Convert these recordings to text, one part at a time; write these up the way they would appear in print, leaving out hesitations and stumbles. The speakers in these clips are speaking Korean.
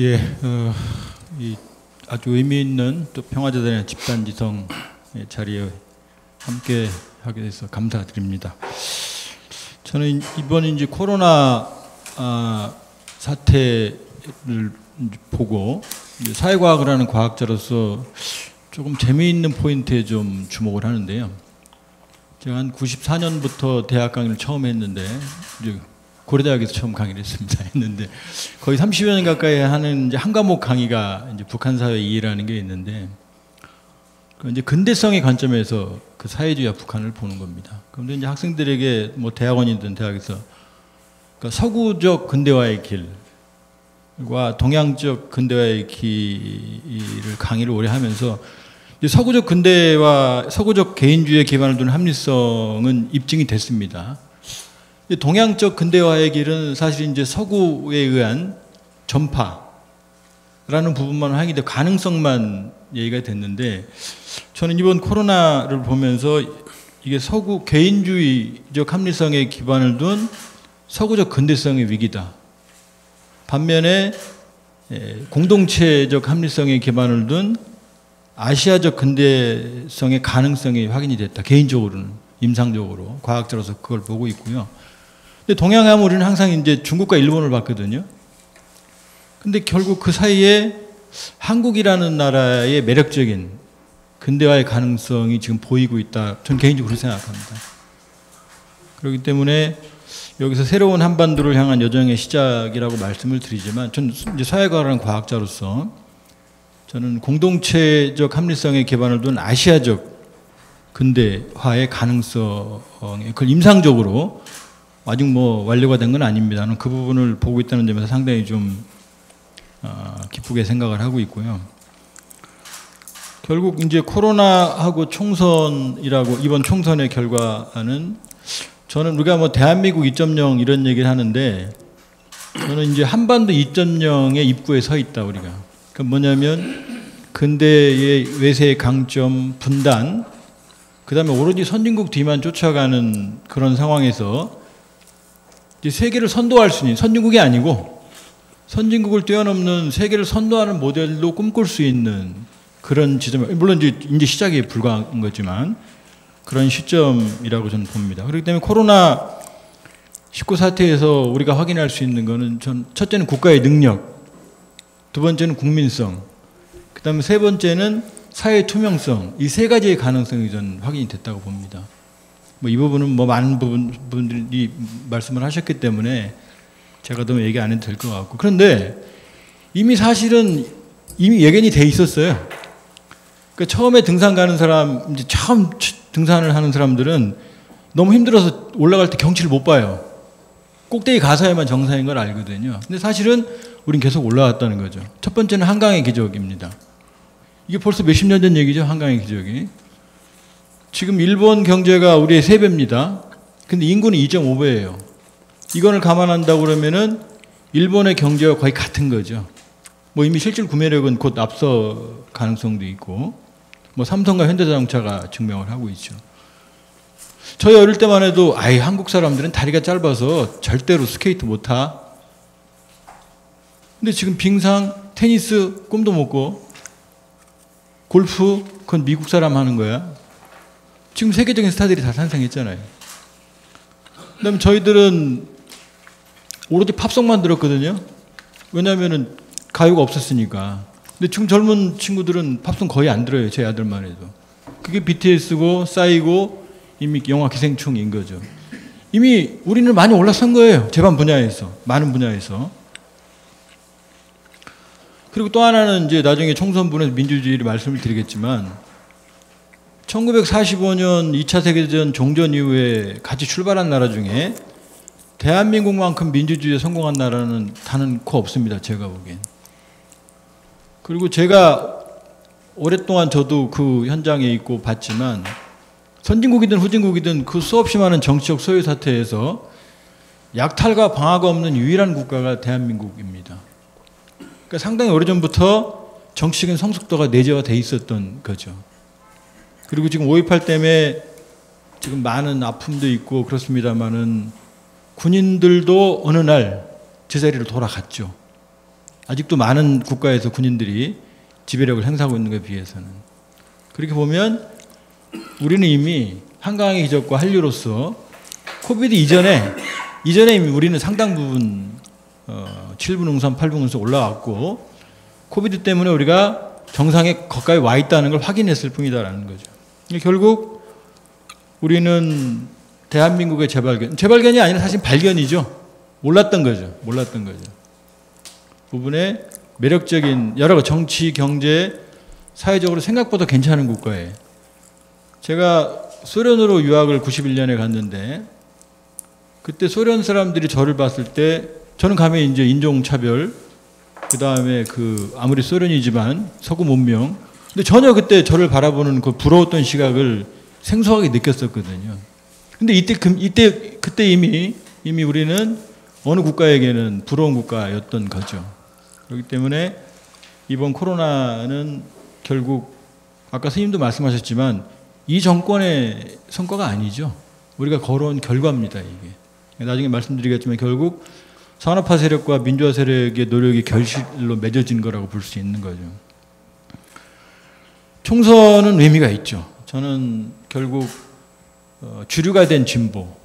예, 이 아주 의미 있는 또 평화재단의 집단지성 자리에 함께 하게 돼서 감사드립니다. 저는 이번 이제 코로나 사태를 보고 이제 사회과학을 하는 과학자로서 조금 재미있는 포인트에 좀 주목을 하는데요. 제가 한 94년부터 대학 강의를 처음 했는데 이제 고려대학에서 처음 강의를 했는데 거의 30여 년 가까이 하는 이제 한 과목 강의가 이제 북한 사회 이해라는 게 있는데 이제 근대성의 관점에서 그 사회주의와 북한을 보는 겁니다. 그런데 이제 학생들에게 뭐 대학원이든 대학에서 그러니까 서구적 근대화의 길과 동양적 근대화의 길을 강의를 오래 하면서 이제 서구적 근대화, 서구적 개인주의에 기반을 둔 합리성은 입증이 됐습니다. 동양적 근대화의 길은 사실 이제 서구에 의한 전파라는 부분만 확인돼 가능성만 얘기가 됐는데 저는 이번 코로나를 보면서 이게 서구 개인주의적 합리성에 기반을 둔 서구적 근대성의 위기다. 반면에 공동체적 합리성에 기반을 둔 아시아적 근대성의 가능성이 확인이 됐다. 개인적으로는 임상적으로 과학자로서 그걸 보고 있고요. 근데 동양하면 우리는 항상 이제 중국과 일본을 봤거든요. 근데 결국 그 사이에 한국이라는 나라의 매력적인 근대화의 가능성이 지금 보이고 있다. 저는 개인적으로 그렇게 생각합니다. 그렇기 때문에 여기서 새로운 한반도를 향한 여정의 시작이라고 말씀을 드리지만 저는 이제 사회과학을 과학자로서 저는 공동체적 합리성에 기반을 둔 아시아적 근대화의 가능성에 그걸 임상적으로 아직 뭐 완료가 된 건 아닙니다. 저는 그 부분을 보고 있다는 점에서 상당히 좀 기쁘게 생각을 하고 있고요. 결국 이제 코로나하고 총선이라고 이번 총선의 결과는 저는 우리가 뭐 대한민국 2.0 이런 얘기를 하는데 저는 이제 한반도 2.0의 입구에 서 있다 우리가. 그러니까 뭐냐면 근대의 외세의 강점 분단 그다음에 오로지 선진국 뒤만 쫓아가는 그런 상황에서 이제 세계를 선도할 수 있는 선진국이 아니고 선진국을 뛰어넘는 세계를 선도하는 모델로 꿈꿀 수 있는 그런 지점, 물론 이제 시작에 불과한 거지만 그런 시점이라고 저는 봅니다. 그렇기 때문에 코로나 19 사태에서 우리가 확인할 수 있는 거는 전 첫째는 국가의 능력, 두 번째는 국민성, 그다음에 세 번째는 사회 투명성, 이 세 가지의 가능성이 전 확인이 됐다고 봅니다. 뭐 이 부분은 뭐 많은 분들이 말씀을 하셨기 때문에 제가 너무 얘기 안 해도 될 것 같고 그런데 이미 사실은 이미 예견이 돼 있었어요. 그러니까 처음에 등산 가는 사람 이제 처음 등산을 하는 사람들은 너무 힘들어서 올라갈 때 경치를 못 봐요. 꼭대기 가서야만 정상인 걸 알거든요. 근데 사실은 우린 계속 올라왔다는 거죠. 첫 번째는 한강의 기적입니다. 이게 벌써 몇십 년 전 얘기죠. 한강의 기적이. 지금 일본 경제가 우리의 3배입니다. 근데 인구는 2.5배예요. 이거를 감안한다고 그러면은 일본의 경제와 거의 같은 거죠. 뭐 이미 실질 구매력은 곧 앞서 가능성도 있고 뭐 삼성과 현대자동차가 증명을 하고 있죠. 저희 어릴 때만 해도 아예 한국 사람들은 다리가 짧아서 절대로 스케이트 못 타. 근데 지금 빙상, 테니스 꿈도 못 꿔. 골프 그건 미국 사람 하는 거야. 지금 세계적인 스타들이 다 탄생했잖아요. 그다음에 저희들은 오로지 팝송만 들었거든요. 왜냐하면은 가요가 없었으니까. 근데 지금 젊은 친구들은 팝송 거의 안 들어요. 제 아들만 해도. 그게 BTS고 싸이고 이미 영화 기생충인 거죠. 이미 우리는 많이 올라선 거예요. 제반 분야에서. 많은 분야에서. 그리고 또 하나는 이제 나중에 총선분에서 민주주의를 말씀을 드리겠지만 1945년 2차 세계대전 종전 이후에 같이 출발한 나라 중에 대한민국만큼 민주주의에 성공한 나라는 단언코 없습니다. 제가 보기엔. 그리고 제가 오랫동안 저도 그 현장에 있고 봤지만 선진국이든 후진국이든 그 수없이 많은 정치적 소요 사태에서 약탈과 방화가 없는 유일한 국가가 대한민국입니다. 그러니까 상당히 오래전부터 정치적인 성숙도가 내재화돼 있었던 거죠. 그리고 지금 5.18 때문에 지금 많은 아픔도 있고 그렇습니다만은 군인들도 어느 날 제자리로 돌아갔죠. 아직도 많은 국가에서 군인들이 지배력을 행사하고 있는 것에 비해서는. 그렇게 보면 우리는 이미 한강의 기적과 한류로서 코비드 이전에 이미 우리는 상당 부분 7분 응선, 8분 응선 올라왔고 코비드 때문에 우리가 정상에 가까이 와 있다는 걸 확인했을 뿐이다라는 거죠. 결국 우리는 대한민국의 재발견이 아니라 사실 발견이죠. 몰랐던 거죠. 부분에 매력적인 여러 정치, 경제, 사회적으로 생각보다 괜찮은 국가에 제가 소련으로 유학을 91년에 갔는데 그때 소련 사람들이 저를 봤을 때 저는 가면 이제 인종차별 그 다음에 아무리 소련이지만 서구 문명 근데 전혀 그때 저를 바라보는 그 부러웠던 시각을 생소하게 느꼈었거든요. 근데 그때 이미 우리는 어느 국가에게는 부러운 국가였던 거죠. 그렇기 때문에 이번 코로나는 결국 아까 스님도 말씀하셨지만 이 정권의 성과가 아니죠. 우리가 걸어온 결과입니다. 이게 나중에 말씀드리겠지만 결국 산업화 세력과 민주화 세력의 노력이 결실로 맺어진 거라고 볼 수 있는 거죠. 총선은 의미가 있죠. 저는 결국 주류가 된 진보,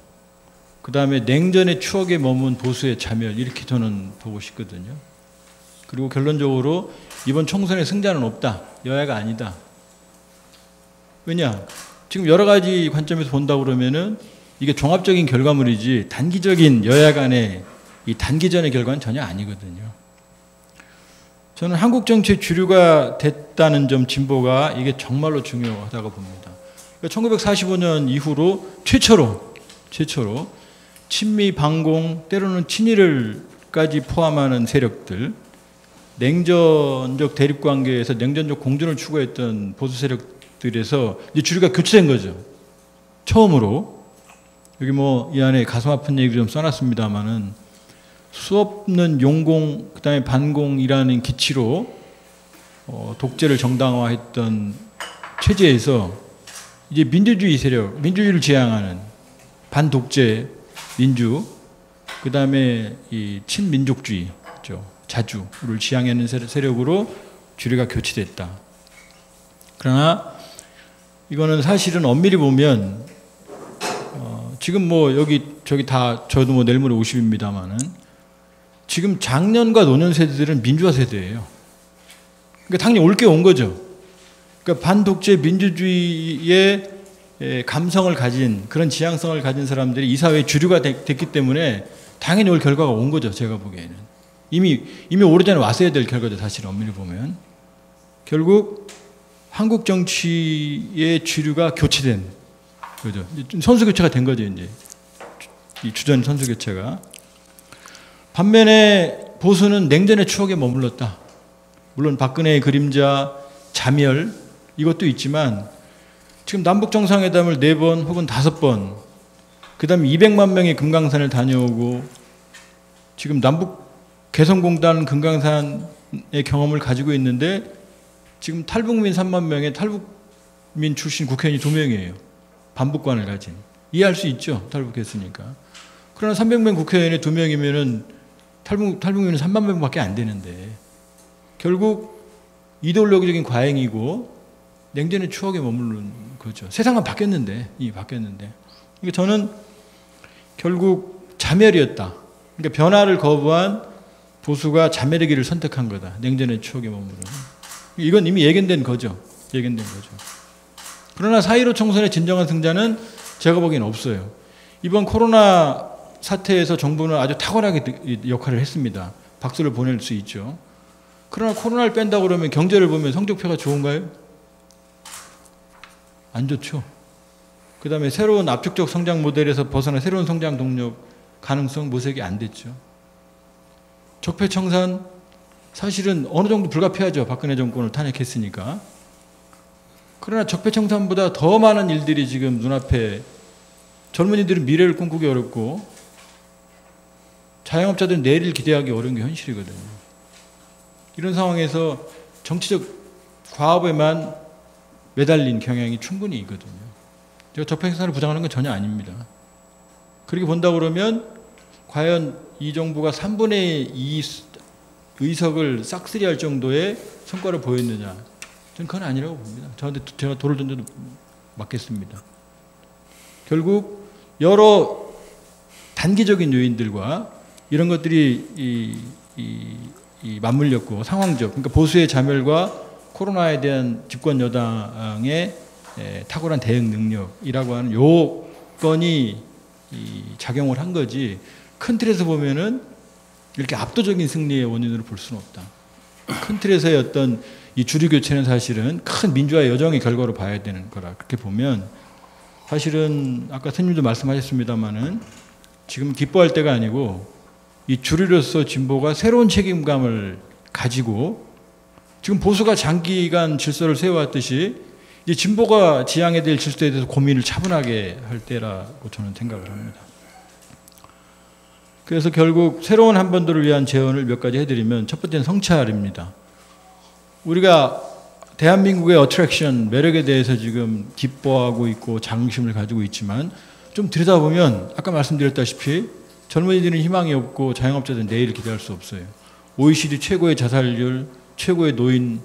그 다음에 냉전의 추억에 머문 보수의 자멸 이렇게 저는 보고 싶거든요. 그리고 결론적으로 이번 총선의 승자는 없다. 여야가 아니다. 왜냐? 지금 여러 가지 관점에서 본다 그러면은 이게 종합적인 결과물이지 단기적인 여야 간의 이 단기전의 결과는 전혀 아니거든요. 저는 한국 정치의 주류가 됐다는 점 진보가 이게 정말로 중요하다고 봅니다. 그러니까 1945년 이후로 최초로 친미, 반공, 때로는 친일을까지 포함하는 세력들, 냉전적 대립관계에서 냉전적 공존을 추구했던 보수 세력들에서 이제 주류가 교체된 거죠. 처음으로. 여기 이 안에 가슴 아픈 얘기 좀 써놨습니다만은 수없는 용공, 그 다음에 반공이라는 기치로 독재를 정당화했던 체제에서 이제 민주주의 세력, 민주주의를 지향하는 반독재 민주, 그 다음에 이 친민족주의, 자주를 지향하는 세력으로 주류가 교체됐다. 그러나 이거는 사실은 엄밀히 보면 지금 저기 다 저도 내일 모레 50입니다만은 지금 장년과 노년 세대들은 민주화 세대예요. 그러니까 당연히 올 게 온 거죠. 그러니까 반독재 민주주의의 감성을 가진 그런 지향성을 가진 사람들이 이 사회의 주류가 됐기 때문에 당연히 올 결과가 온 거죠. 제가 보기에는 이미 오래전에 왔어야 될 결과죠. 사실 엄밀히 보면 결국 한국 정치의 주류가 교체된 거죠. 선수 교체가 된 거죠. 이제 이 주전 선수 교체가. 반면에 보수는 냉전의 추억에 머물렀다. 물론 박근혜의 그림자, 자멸 이것도 있지만 지금 남북 정상회담을 4번 혹은 5번 그 다음에 200만 명이 금강산을 다녀오고 지금 남북 개성공단 금강산의 경험을 가지고 있는데 지금 탈북민 3만 명에 탈북민 출신 국회의원이 2명이에요. 반북관을 가진. 이해할 수 있죠. 탈북했으니까. 그러나 300명 국회의원이 2명이면은 탈북민은 3만 명밖에 안 되는데 결국 이데올로기적인 과잉이고 냉전의 추억에 머무른 거죠. 세상은 바뀌었는데 이미 바뀌었는데. 그러니까 저는 결국 자멸이었다. 그러니까 변화를 거부한 보수가 자멸의 길을 선택한 거다. 냉전의 추억에 머무른. 이건 이미 예견된 거죠. 그러나 4.15 총선의 진정한 승자는 제가 보기엔 없어요. 이번 코로나 사태에서 정부는 아주 탁월하게 역할을 했습니다. 박수를 보낼 수 있죠. 그러나 코로나를 뺀다 그러면 경제를 보면 성적표가 좋은가요? 안 좋죠. 그 다음에 새로운 압축적 성장 모델에서 벗어나 새로운 성장 동력 가능성 모색이 안 됐죠. 적폐청산 사실은 어느 정도 불가피하죠. 박근혜 정권을 탄핵했으니까. 그러나 적폐청산보다 더 많은 일들이 지금 눈앞에 젊은이들은 미래를 꿈꾸기 어렵고 자영업자들은 내일을 기대하기 어려운 게 현실이거든요. 이런 상황에서 정치적 과업에만 매달린 경향이 충분히 있거든요. 제가 적폐청산을 부정하는 건 전혀 아닙니다. 그렇게 본다 그러면 과연 이 정부가 3분의 2 의석을 싹쓸이할 정도의 성과를 보였느냐? 저는 그건 아니라고 봅니다. 저한테 제가 돌을 던져도 맞겠습니다. 결국 여러 단기적인 요인들과 이런 것들이 맞물렸고 상황적, 그러니까 보수의 자멸과 코로나에 대한 집권 여당의 탁월한 대응 능력이라고 하는 요건이 작용을 한 거지, 큰 틀에서 보면은 이렇게 압도적인 승리의 원인으로 볼 수는 없다. 큰 틀에서의 어떤 이 주류 교체는 사실은 큰 민주화의 여정의 결과로 봐야 되는 거라. 그렇게 보면 사실은 아까 선생님도 말씀하셨습니다마는 지금 기뻐할 때가 아니고 이 주류로서 진보가 새로운 책임감을 가지고 지금 보수가 장기간 질서를 세워왔듯이 이제 진보가 지향해야 될 질서에 대해서 고민을 차분하게 할 때라고 저는 생각을 합니다. 그래서 결국 새로운 한반도를 위한 제언을 몇 가지 해드리면 첫 번째는 성찰입니다. 우리가 대한민국의 어트랙션, 매력에 대해서 지금 기뻐하고 있고 자긍심을 가지고 있지만 좀 들여다보면 아까 말씀드렸다시피 젊은이들은 희망이 없고 자영업자들은 내일을 기대할 수 없어요. OECD 최고의 자살률, 최고의 노인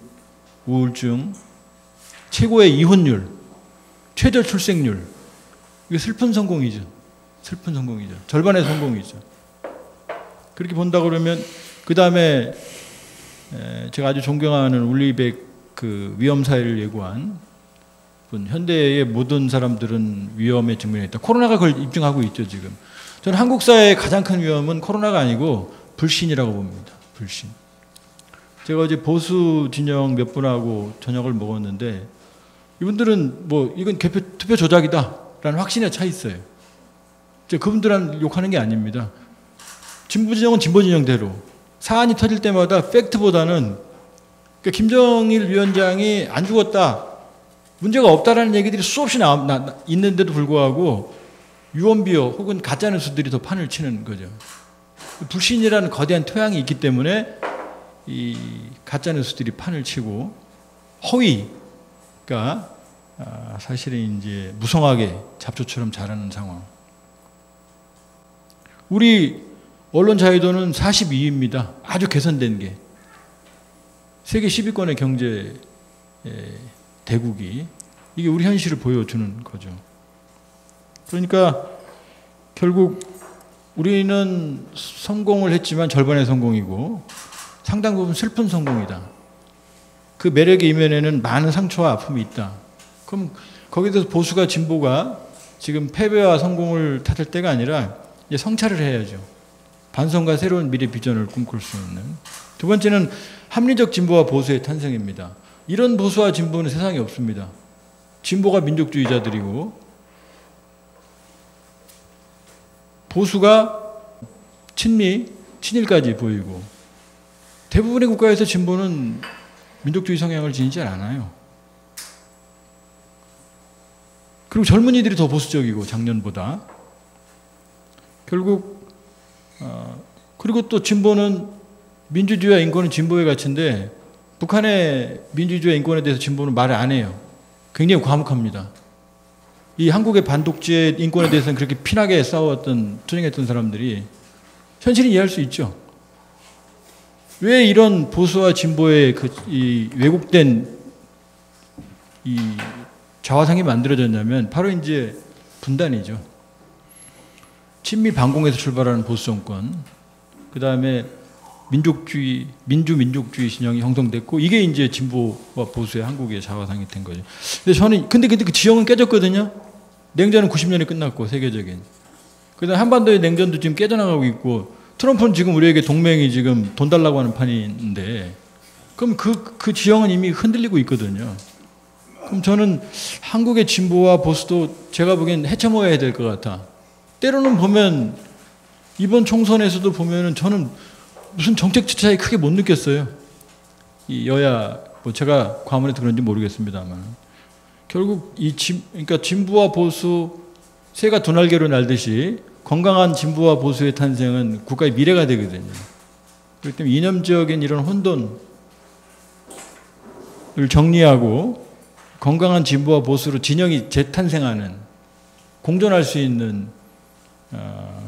우울증, 최고의 이혼율, 최저 출생률. 이게 슬픈 성공이죠. 슬픈 성공이죠. 절반의 성공이죠. 그렇게 본다 그러면 그 다음에 제가 아주 존경하는 울리백 그 위험사회를 예고한 분, 현대의 모든 사람들은 위험에 직면했다. 코로나가 그걸 입증하고 있죠 지금. 저는 한국 사회의 가장 큰 위험은 코로나가 아니고 불신이라고 봅니다. 불신. 제가 어제 보수 진영 몇 분하고 저녁을 먹었는데 이분들은 뭐 이건 투표 조작이다라는 확신에 차 있어요. 그분들은 욕하는 게 아닙니다. 진보 진영은 진보 진영대로 사안이 터질 때마다 팩트보다는 그러니까 김정일 위원장이 안 죽었다, 문제가 없다라는 얘기들이 수없이 있는데도 불구하고 유언비어 혹은 가짜뉴스들이 더 판을 치는 거죠. 불신이라는 거대한 토양이 있기 때문에 이 가짜뉴스들이 판을 치고 허위가 사실은 이제 무성하게 잡초처럼 자라는 상황. 우리 언론 자유도는 42위입니다. 아주 개선된 게. 세계 10위권의 경제 대국이 이게 우리 현실을 보여주는 거죠. 그러니까 결국 우리는 성공을 했지만 절반의 성공이고 상당 부분 슬픈 성공이다. 그 매력의 이면에는 많은 상처와 아픔이 있다. 그럼 거기에 대해서 보수가 진보가 지금 패배와 성공을 탓할 때가 아니라 이제 성찰을 해야죠. 반성과 새로운 미래 비전을 꿈꿀 수 있는. 두 번째는 합리적 진보와 보수의 탄생입니다. 이런 보수와 진보는 세상에 없습니다. 진보가 민족주의자들이고 보수가 친미, 친일까지 보이고 대부분의 국가에서 진보는 민족주의 성향을 지니지 않아요. 그리고 젊은이들이 더 보수적이고 작년보다. 결국 그리고 또 진보는 민주주의와 인권은 진보의 가치인데 북한의 민주주의와 인권에 대해서 진보는 말을 안 해요. 굉장히 과묵합니다. 이 한국의 반독재 인권에 대해서는 그렇게 피나게 싸웠던, 투쟁했던 사람들이 현실을 이해할 수 있죠. 왜 이런 보수와 진보의 이 왜곡된 이 좌화상이 만들어졌냐면 바로 이제 분단이죠. 친미 반공에서 출발하는 보수 정권, 그 다음에 민족주의, 민족주의 진영이 형성됐고 이게 이제 진보와 보수의 한국의 좌화상이 된 거죠. 근데 저는 근데 그 지형은 깨졌거든요. 냉전은 90년에 끝났고 세계적인. 그다음 한반도의 냉전도 지금 깨져나가고 있고 트럼프는 지금 우리에게 동맹이 지금 돈 달라고 하는 판인데 그럼 그 지형은 이미 흔들리고 있거든요. 그럼 저는 한국의 진보와 보수도 제가 보기엔 헤쳐모여야 될 것 같아. 때로는 보면 이번 총선에서도 보면은 저는 무슨 정책 차이 크게 못 느꼈어요. 이 여야 뭐 제가 과문해서 그런지 모르겠습니다만 결국 그러니까 진보와 보수 새가 두 날개로 날듯이 건강한 진보와 보수의 탄생은 국가의 미래가 되거든요. 그렇기 때문에 이념적인 이런 혼돈을 정리하고 건강한 진보와 보수로 진영이 재탄생하는, 공존할 수 있는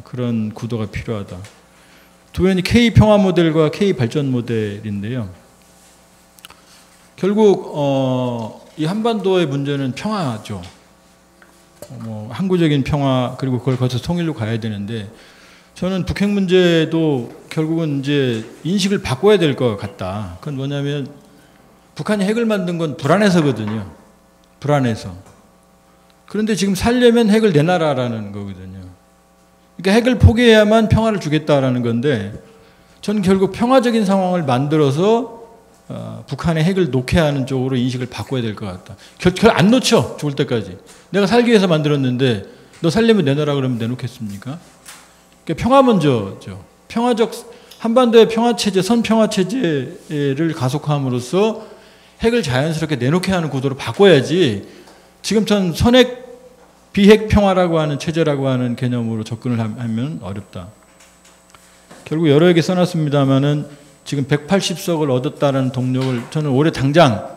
그런 구도가 필요하다. 도연이 K 평화 모델과 K 발전 모델인데요. 결국 이 한반도의 문제는 평화죠. 항구적인 평화, 그리고 그걸 거쳐서 통일로 가야 되는데, 저는 북핵 문제도 결국은 이제 인식을 바꿔야 될 것 같다. 그건 뭐냐면 북한이 핵을 만든 건 불안해서거든요. 불안해서. 그런데 지금 살려면 핵을 내놔라라는 거거든요. 그러니까 핵을 포기해야만 평화를 주겠다라는 건데, 저는 결국 평화적인 상황을 만들어서 북한의 핵을 놓게 하는 쪽으로 인식을 바꿔야 될 것 같다. 안 놓죠. 죽을 때까지. 내가 살기 위해서 만들었는데 너 살려면 내놔라 그러면 내놓겠습니까? 그러니까 평화 먼저죠. 평화적 한반도의 평화체제, 선평화체제를 가속함으로써 핵을 자연스럽게 내놓게 하는 구도로 바꿔야지, 지금 전 선핵 비핵 평화라고 하는 체제라고 하는 개념으로 접근을 하면 어렵다. 결국 여러 개 써놨습니다만은 지금 180석을 얻었다는 동력을 저는 올해 당장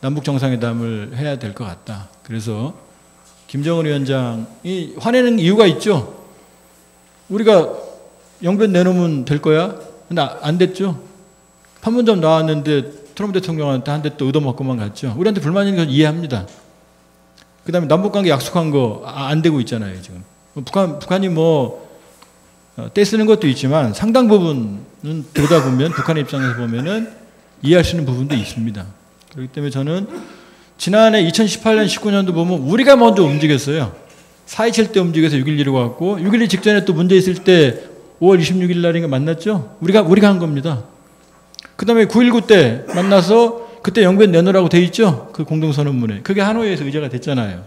남북 정상회담을 해야 될 것 같다. 그래서 김정은 위원장이 화내는 이유가 있죠. 우리가 영변 내놓으면 될 거야? 근데 안 됐죠. 판문점 나왔는데 트럼프 대통령한테 한 대 또 얻어먹고만 갔죠. 우리한테 불만이 있는 건 이해합니다. 그 다음에 남북관계 약속한 거 안 되고 있잖아요, 지금. 북한이 떼쓰는 것도 있지만 상당 부분은 들여다보면 북한의 입장에서 보면은 이해할 수 있는 부분도 있습니다. 그렇기 때문에 저는 지난해 2018년, 19년도 보면 우리가 먼저 움직였어요. 4.27 때 움직여서 6.12로 갔고, 6.12 직전에 또 문제 있을 때 5월 26일 날인가 만났죠? 우리가 한 겁니다. 그 다음에 9.19 때 만나서 그때 영변 내놓으라고 돼 있죠? 그 공동선언문에. 그게 하노이에서 의제가 됐잖아요.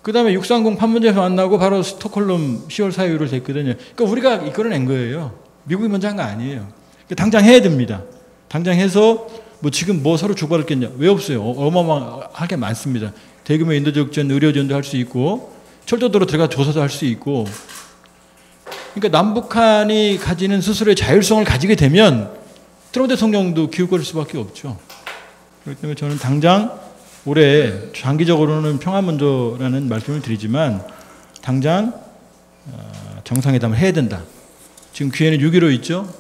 그 다음에 630 판문점에서 만나고 바로 스톡홀름 10월 4일로 됐거든요. 그러니까 우리가 이끌어낸 거예요. 미국이 먼저 한 거 아니에요. 그러니까 당장 해야 됩니다. 당장 해서 지금 서로 주고받겠냐? 왜 없어요? 어마어마하게 많습니다. 대규모 인도적전, 의료전도 할 수 있고, 철도도로 들어가 조사도 할 수 있고. 그러니까 남북한이 가지는 스스로의 자율성을 가지게 되면 트럼프 대통령도 기웃거릴 수밖에 없죠. 그렇기 때문에 저는 당장 올해 장기적으로는 평화 먼저라는 말씀을 드리지만 당장 정상회담을 해야 된다. 지금 기회는 6.15 있죠.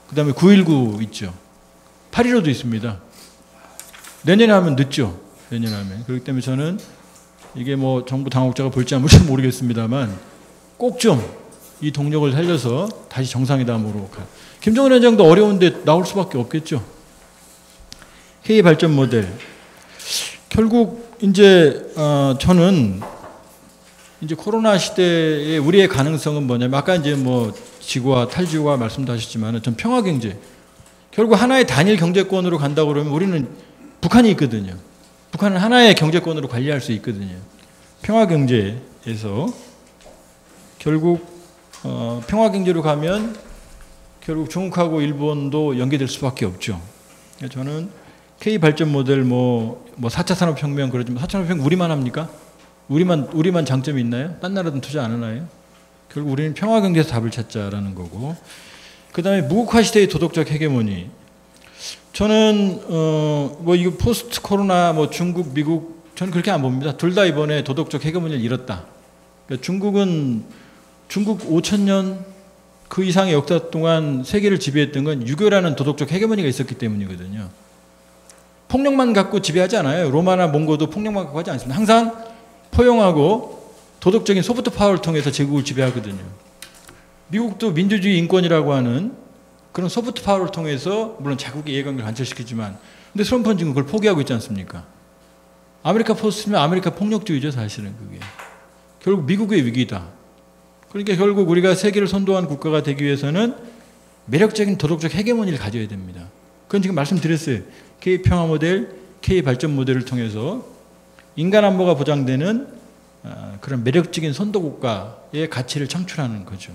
그 다음에 9.19 있죠. 8.15도 있습니다. 내년에 하면 늦죠. 내년에 하면. 그렇기 때문에 저는 이게 정부 당국자가 볼지 안 볼지 모르겠습니다만 꼭 좀 이 동력을 살려서 다시 정상회담으로 가. 김정은 위원장도 어려운데 나올 수밖에 없겠죠. K 발전 모델. 결국 이제 저는 이제 코로나 시대에 우리의 가능성은 뭐냐면 아까 이제 지구와 탈지구와 말씀도 하셨지만 전 평화 경제. 결국 하나의 단일 경제권으로 간다고 그러면 우리는 북한이 있거든요. 북한은 하나의 경제권으로 관리할 수 있거든요. 평화 경제에서 결국 평화 경제로 가면 결국 중국하고 일본도 연계될 수밖에 없죠. 저는 K 발전 모델 4차 산업혁명 그러지만 4차 산업혁명 우리만 합니까? 우리만 장점이 있나요? 딴 나라든 투자 안 하나요? 결국 우리는 평화 경제에서 답을 찾자라는 거고. 그다음에 무국화 시대의 도덕적 헤게모니. 저는 이거 포스트 코로나 중국, 미국 저는 그렇게 안 봅니다. 둘 다 이번에 도덕적 헤게모니를 잃었다. 그러니까 중국 5,000년 그 이상의 역사 동안 세계를 지배했던 건 유교라는 도덕적 헤게모니가 있었기 때문이거든요. 폭력만 갖고 지배하지 않아요. 로마나 몽고도 폭력만 갖고 하지 않습니다. 항상 포용하고 도덕적인 소프트 파워를 통해서 제국을 지배하거든요. 미국도 민주주의 인권이라고 하는 그런 소프트 파워를 통해서 물론 자국의 이해관계를 관철시키지만 근데 트럼프는 지금 그걸 포기하고 있지 않습니까? 아메리카 포스트면 아메리카 폭력주의죠, 사실은 그게. 결국 미국의 위기다. 그러니까 결국 우리가 세계를 선도한 국가가 되기 위해서는 매력적인 도덕적 헤게모니를 가져야 됩니다. 그건 지금 말씀드렸어요. K 평화 모델, K 발전 모델을 통해서 인간 안보가 보장되는 그런 매력적인 선도 국가의 가치를 창출하는 거죠.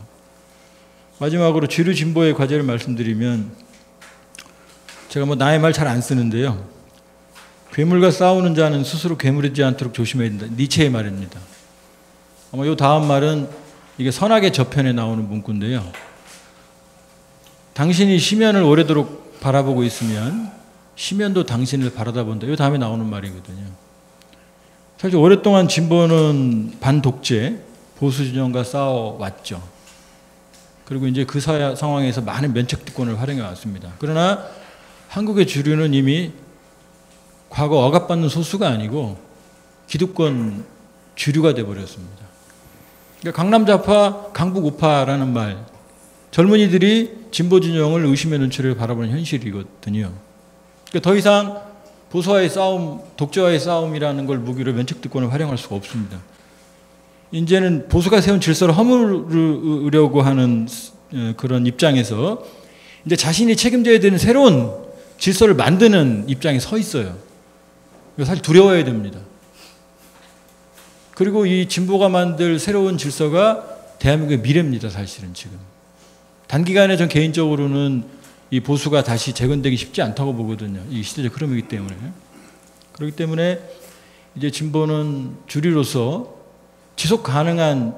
마지막으로 주류 진보의 과제를 말씀드리면 제가 나의 말 잘 안 쓰는데요. 괴물과 싸우는 자는 스스로 괴물이지 않도록 조심해야 된다. 니체의 말입니다. 아마 이 다음 말은 이게 선악의 저편에 나오는 문구인데요. 당신이 심연을 오래도록 바라보고 있으면 심연도 당신을 바라다본다. 이 다음에 나오는 말이거든요. 사실 오랫동안 진보는 반독재, 보수 진영과 싸워왔죠. 그리고 이제 그 상황에서 많은 면책특권을 활용해 왔습니다. 그러나 한국의 주류는 이미 과거 억압받는 소수가 아니고 기득권 주류가 되어버렸습니다. 그러니까 강남좌파, 강북우파라는 말, 젊은이들이 진보 진영을 의심의 눈초리를 바라보는 현실이거든요. 그러니까 더 이상 보수와의 싸움, 독재와의 싸움이라는 걸 무기로 면책특권을 활용할 수가 없습니다. 이제는 보수가 세운 질서를 허물으려고 하는 그런 입장에서 이제 자신이 책임져야 되는 새로운 질서를 만드는 입장에 서 있어요. 사실 두려워야 됩니다. 그리고 이 진보가 만들 새로운 질서가 대한민국의 미래입니다. 사실은 지금. 단기간에 전 개인적으로는 이 보수가 다시 재건되기 쉽지 않다고 보거든요. 이 시대적 흐름이기 때문에. 그렇기 때문에 이제 진보는 주류로서 지속 가능한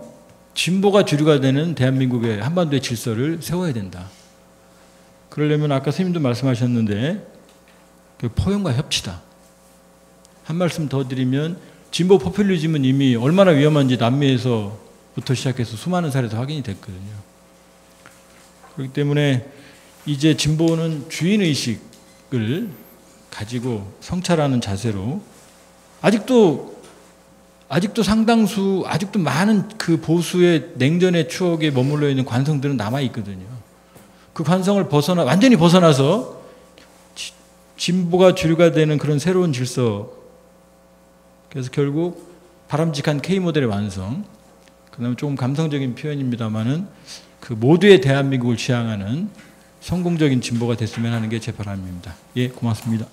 진보가 주류가 되는 대한민국의 한반도의 질서를 세워야 된다. 그러려면 아까 선생님도 말씀하셨는데 그 포용과 협치다. 한 말씀 더 드리면 진보 포퓰리즘은 이미 얼마나 위험한지 남미에서부터 시작해서 수많은 사례에서 확인이 됐거든요. 그렇기 때문에 이제 진보는 주인의식을 가지고 성찰하는 자세로 아직도 상당수, 아직도 많은 그 보수의 냉전의 추억에 머물러 있는 관성들은 남아있거든요. 그 관성을 완전히 벗어나서 진보가 주류가 되는 그런 새로운 질서, 그래서 결국 바람직한 K모델의 완성, 그 다음에 조금 감성적인 표현입니다만은 그 모두의 대한민국을 지향하는 성공적인 진보가 됐으면 하는 게 제 바람입니다. 예, 고맙습니다.